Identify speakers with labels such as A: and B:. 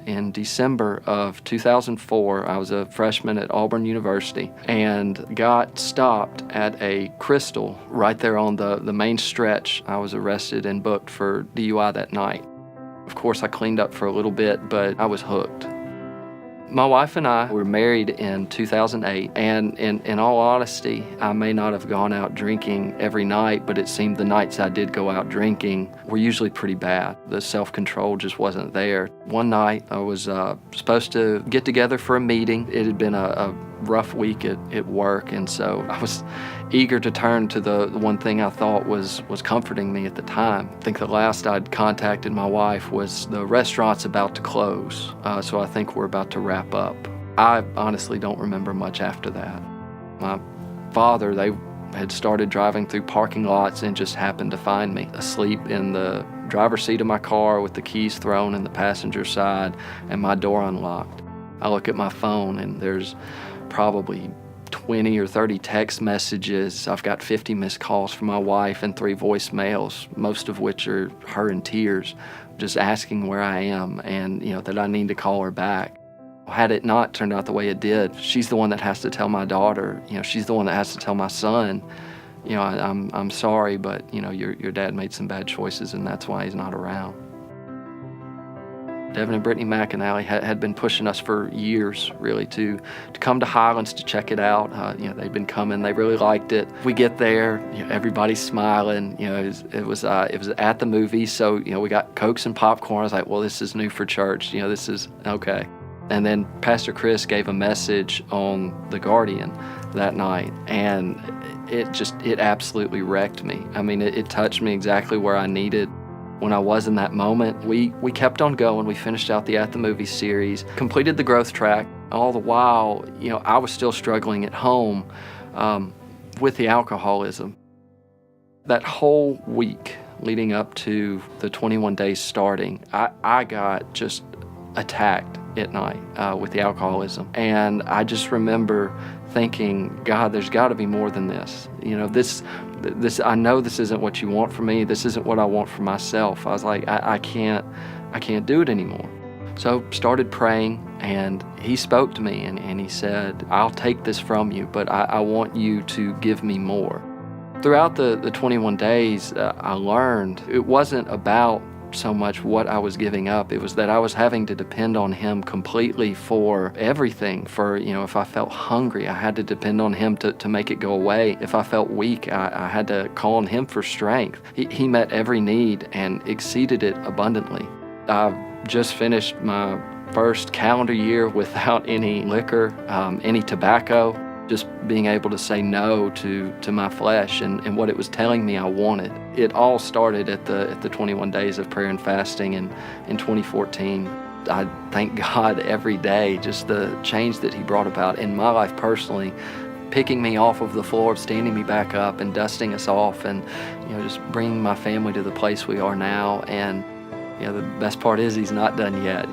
A: In December of 2004, I was a freshman at Auburn University and got stopped at a Crystal right there on the main stretch. I was arrested and booked for DUI that night. Of course, I cleaned up for a little bit, but I was hooked. My wife and I were married in 2008, and in all honesty, I may not have gone out drinking every night, but it seemed the nights I did go out drinking were usually pretty bad. The self-control just wasn't there. One night, I was supposed to get together for a meeting. It had been a rough week at work, and so I was eager to turn to the one thing I thought was comforting me at the time. I think the last I'd contacted my wife was the restaurant's about to close, so I think we're about to wrap up. I honestly don't remember much after that. My father, they had started driving through parking lots and just happened to find me asleep in the driver's seat of my car with the keys thrown in the passenger side and my door unlocked. I look at my phone and there's probably 20 or 30 text messages. I've got 50 missed calls from my wife and 3 voicemails, most of which are her in tears, just asking where I am and that I need to call her back. Had it not turned out the way it did, she's the one that has to tell my daughter. She's the one that has to tell my son, I'm sorry, but your dad made some bad choices and that's why he's not around. Devin and Brittany McAnally had been pushing us for years, really, to come to Highlands to check it out. They'd been coming. They really liked it. We get there, everybody's smiling. It was at the movie, so we got Cokes and popcorn. I was like, well, this is new for church. This is okay. And then Pastor Chris gave a message on The Guardian that night, and it absolutely wrecked me. I mean, it touched me exactly where I needed. When I was in that moment, we kept on going. We finished out the At the Movie series, completed the growth track. All the while, I was still struggling at home with the alcoholism. That whole week leading up to the 21 days starting, I got just attacked at night with the alcoholism. And I just remember thinking, God, there's got to be more than this. This I know this isn't what you want for me. This isn't what I want for myself. I was like, I can't do it anymore. So started praying, and he spoke to me and he said, I'll take this from you, but I want you to give me more. Throughout the 21 days, I learned it wasn't about so much what I was giving up. It was that I was having to depend on him completely for everything. For, if I felt hungry, I had to depend on him to make it go away. If I felt weak, I had to call on him for strength. He met every need and exceeded it abundantly. I've just finished my first calendar year without any liquor, any tobacco, just being able to say no to my flesh and what it was telling me I wanted. It all started at the 21 days of prayer and fasting in 2014. I thank God every day, just the change that he brought about in my life personally, picking me off of the floor, standing me back up and dusting us off and just bringing my family to the place we are now. And the best part is he's not done yet.